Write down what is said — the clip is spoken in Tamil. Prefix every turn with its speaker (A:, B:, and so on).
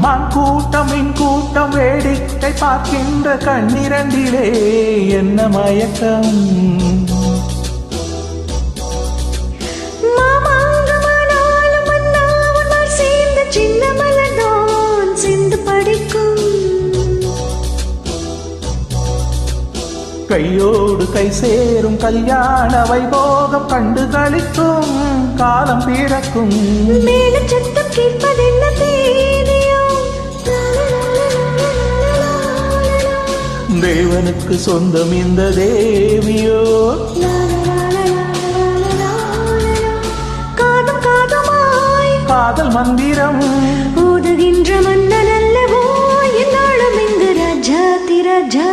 A: மான் கூட்டம் மின் கூட்டம் வேடிக்கை பார்க்கின்ற கண்ணிரண்டிலே என்ன மயக்கம். கையோடு கை சேரும் கல்யாண வைபோகம் கண்டு களிக்கும் காலம் பிறக்கும்.
B: மேலும் சத்தம் கேட்பதென்ன தேவியோ,
A: தேவனுக்கு சொந்தம் இந்த தேவியோ.
B: காதும் காதுமாய்
A: காதல் மந்திரம்
B: ஊதுகின்ற மன்னன் அல்லவோ, என்னாலும் இங்கு ராஜா திராஜா.